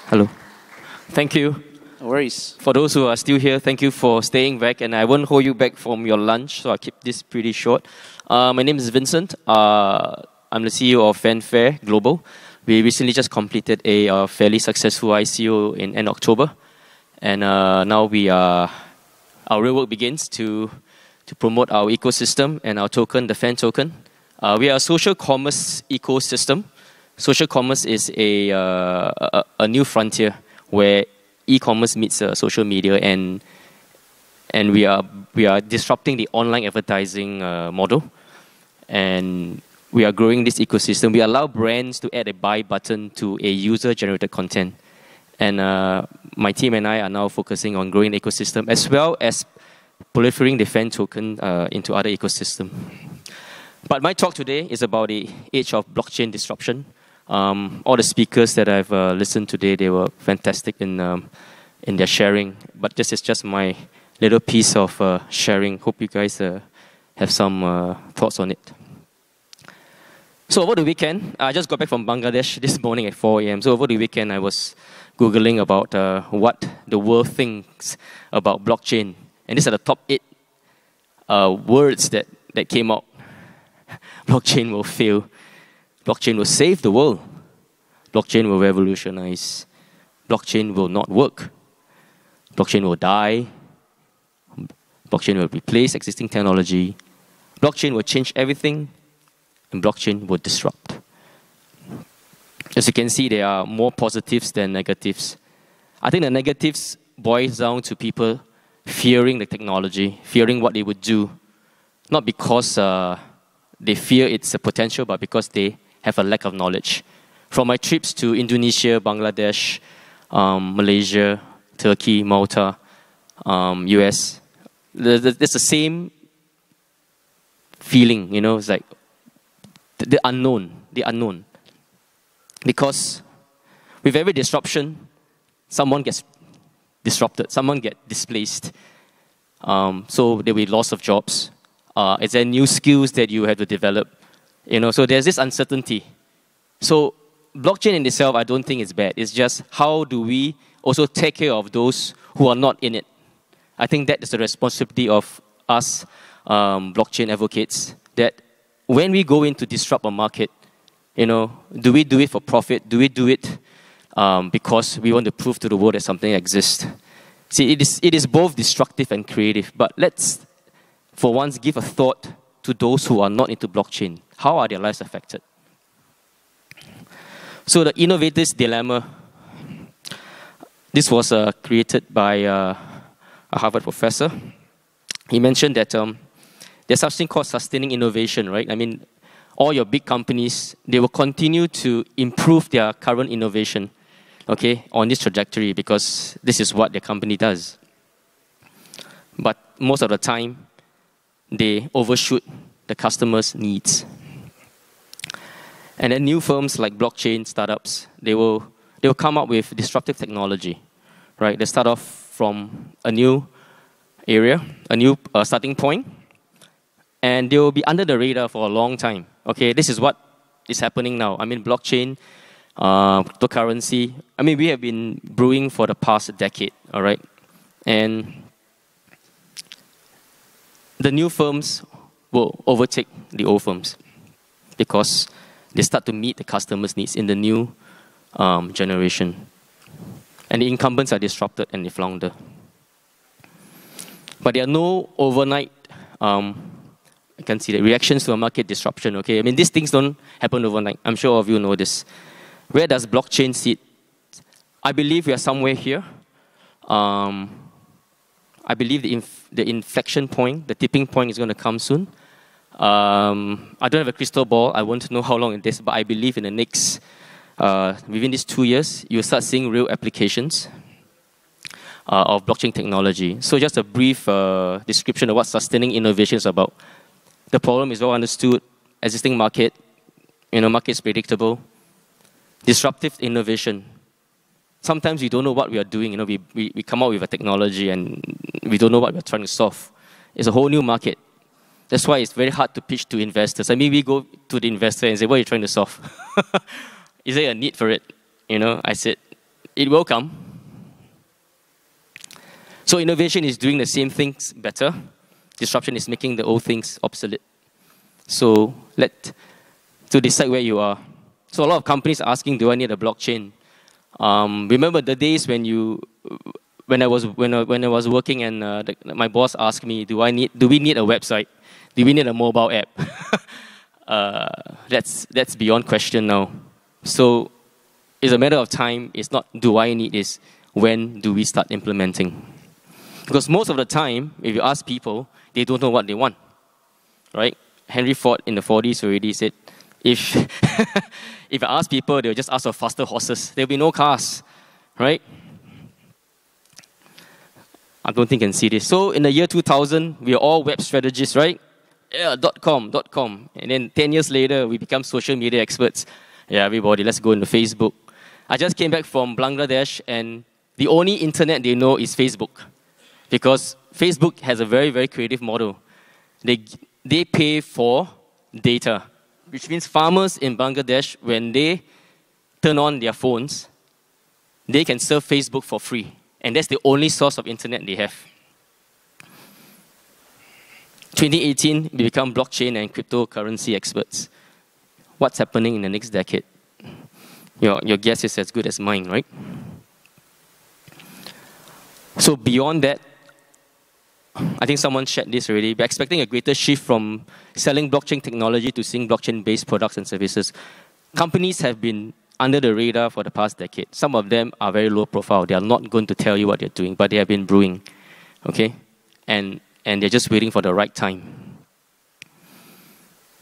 Hello. Thank you. No worries. For those who are still here, thank you for staying back. And I won't hold you back from your lunch, so I'll keep this pretty short. My name is Vincent. I'm the CEO of Fanfare Global. We recently just completed a fairly successful ICO in end October. And now our real work begins to promote our ecosystem and our token, the Fan token. We are a social commerce ecosystem. Social commerce is a new frontier where e-commerce meets social media, and we are disrupting the online advertising model, and we are growing this ecosystem. We allow brands to add a buy button to a user-generated content, and my team and I are now focusing on growing the ecosystem as well as proliferating the Fan token into other ecosystems. But my talk today is about the age of blockchain disruption. All the speakers that I've listened today, they were fantastic in their sharing. But this is just my little piece of sharing. Hope you guys have some thoughts on it. So over the weekend, I just got back from Bangladesh this morning at 4 a.m. So over the weekend, I was Googling about what the world thinks about blockchain. And these are the top 8 words that came out. Blockchain will fail. Blockchain will save the world. Blockchain will revolutionize. Blockchain will not work. Blockchain will die. Blockchain will replace existing technology. Blockchain will change everything. And blockchain will disrupt. As you can see, there are more positives than negatives. I think the negatives boils down to people fearing the technology, fearing what they would do. Not because they fear its potential, but because they have a lack of knowledge. From my trips to Indonesia, Bangladesh, Malaysia, Turkey, Malta, US, there's the same feeling, you know, it's like the unknown. Because with every disruption, someone gets disrupted, someone gets displaced. So there will be loss of jobs. Is there new skills that you have to develop? You know, so there's this uncertainty. So blockchain in itself, I don't think it's bad. It's just how do we also take care of those who are not in it? I think that is the responsibility of us blockchain advocates, that when we go in to disrupt a market, you know, do we do it for profit? Do we do it because we want to prove to the world that something exists? See, it is both destructive and creative, but let's, for once, give a thought to those who are not into blockchain. How are their lives affected? So the innovator's dilemma, this was created by a Harvard professor. He mentioned that there's something called sustaining innovation, right? I mean, all your big companies, they will continue to improve their current innovation, okay, on this trajectory because this is what their company does. But most of the time, they overshoot the customer's needs. And then new firms like blockchain startups, they will come up with disruptive technology, right? They start off from a new area, a new starting point, and they will be under the radar for a long time. Okay, this is what is happening now. I mean, blockchain, cryptocurrency. I mean, we have been brewing for the past decade, all right? And the new firms will overtake the old firms because they start to meet the customers' needs in the new generation. And the incumbents are disrupted and they flounder. But there are no overnight, I can see the reactions to a market disruption, okay? I mean, these things don't happen overnight. I'm sure all of you know this. Where does blockchain sit? I believe we are somewhere here. I believe the inflection point, the tipping point is going to come soon. I don't have a crystal ball. I won't know how long it is, but I believe in the next, within these 2 years, you'll start seeing real applications of blockchain technology. So just a brief description of what sustaining innovation is about. The problem is well understood. Existing market, you know, market is predictable. Disruptive innovation. Sometimes we don't know what we are doing. You know, we come out with a technology and we don't know what we're trying to solve. It's a whole new market. That's why it's very hard to pitch to investors. I mean, we go to the investor and say, what are you trying to solve? Is there a need for it? I said, it will come. So innovation is doing the same things better. Disruption is making the old things obsolete. So to decide where you are. So a lot of companies are asking, do I need a blockchain? Remember the days when I was working and my boss asked me, do we need a website? Do we need a mobile app? That's beyond question now. So it's a matter of time. It's not do I need this, when do we start implementing? Because most of the time, if you ask people, they don't know what they want, right? Henry Ford in the 40s already said, if I ask people, they'll just ask for faster horses. There'll be no cars, right? I don't think you can see this. So in the year 2000, we are all web strategists, right? Yeah, .com. And then 10 years later, we become social media experts. Yeah, everybody, let's go into Facebook. I just came back from Bangladesh, and the only internet they know is Facebook. Because Facebook has a very, very creative model. They pay for data, which means farmers in Bangladesh, when they turn on their phones, they can surf Facebook for free. And that's the only source of internet they have. 2018, we become blockchain and cryptocurrency experts. What's happening in the next decade? Your guess is as good as mine, right? So beyond that, I think someone shared this already. We're expecting a greater shift from selling blockchain technology to seeing blockchain-based products and services. Companies have been under the radar for the past decade. Some of them are very low profile. They are not going to tell you what they're doing, but they have been brewing, okay? And they're just waiting for the right time.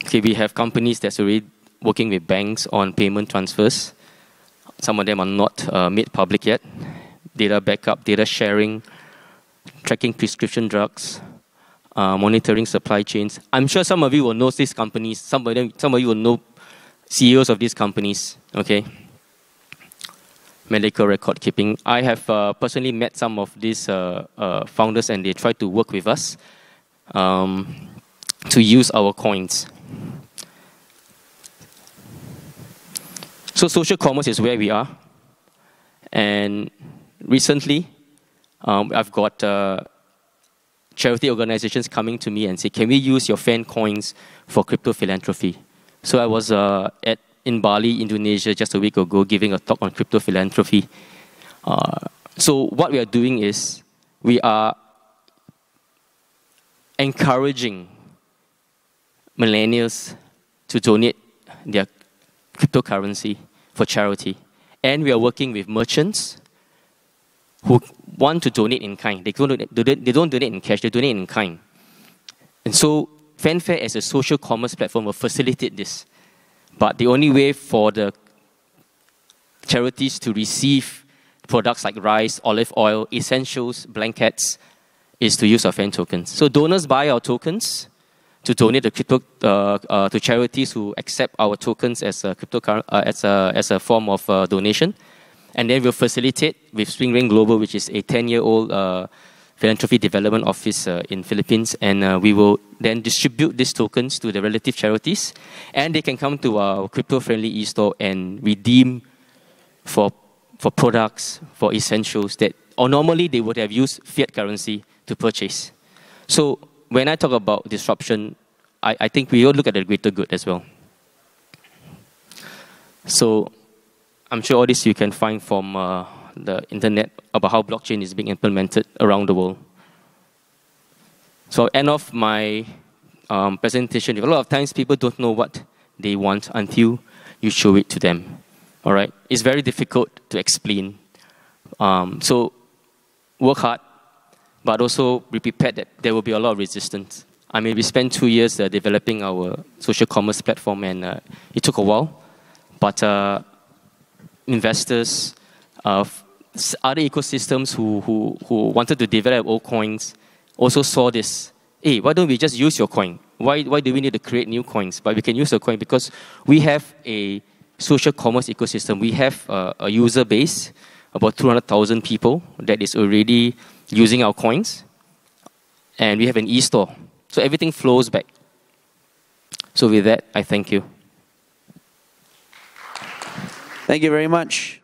Okay, we have companies that's already working with banks on payment transfers. Some of them are not made public yet. Data backup, data sharing, tracking prescription drugs, monitoring supply chains. I'm sure some of you will know these companies. Some of you will know CEOs of these companies. Okay. Medical record keeping. I have personally met some of these founders, and they try to work with us to use our coins. So social commerce is where we are. And recently, I've got charity organizations coming to me and say, can we use your fan coins for crypto philanthropy? So I was in Bali, Indonesia, just a week ago, giving a talk on crypto philanthropy. So what we are doing is we are encouraging millennials to donate their cryptocurrency for charity. And we are working with merchants who want to donate in kind. They don't donate in cash, they donate in kind. And so Fanfare as a social commerce platform will facilitate this. But the only way for the charities to receive products like rice, olive oil, essentials, blankets, is to use our fan tokens. So donors buy our tokens to donate the crypto to charities who accept our tokens as a as a form of donation. And then we'll facilitate with Swing Ring Global, which is a 10-year-old philanthropy development office in Philippines. And we will then distribute these tokens to the relative charities. And they can come to our crypto-friendly e-store and redeem for products, for essentials that, or normally they would have used fiat currency to purchase. So when I talk about disruption, I think we all look at the greater good as well. So I'm sure all this you can find from the internet about how blockchain is being implemented around the world. So I'll end off my presentation. A lot of times people don't know what they want until you show it to them. All right? It's very difficult to explain. So work hard, but also be prepared that there will be a lot of resistance. I mean, we spent 2 years developing our social commerce platform, and it took a while. But investors, other ecosystems who wanted to develop old coins also saw this. Hey, why don't we just use your coin? Why do we need to create new coins? But we can use your coin because we have a social commerce ecosystem. We have a user base, about 200,000 people that is already using our coins. And we have an e-store. So everything flows back. So with that, I thank you. Thank you very much.